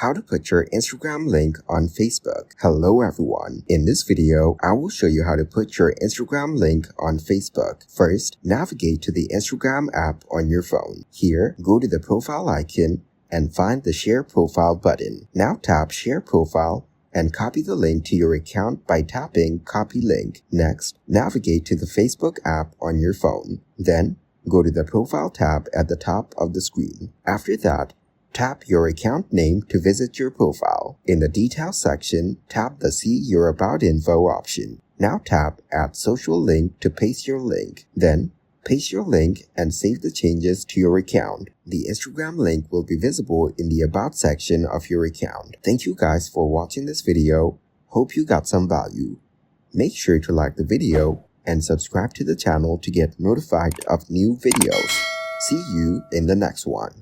How to put your Instagram link on Facebook. Hello everyone. In this video, I will show you how to put your Instagram link on Facebook. First, navigate to the Instagram app on your phone. Here, go to the profile icon and find the Share Profile button. Now tap Share Profile and copy the link to your account by tapping Copy Link. Next, navigate to the Facebook app on your phone. Then, go to the Profile tab at the top of the screen. After that, tap your account name to visit your profile. In the Details section, tap the See Your About Info option. Now tap Add Social Link to paste your link. Then, paste your link and save the changes to your account. The Instagram link will be visible in the About section of your account. Thank you guys for watching this video. Hope you got some value. Make sure to like the video and subscribe to the channel to get notified of new videos. See you in the next one.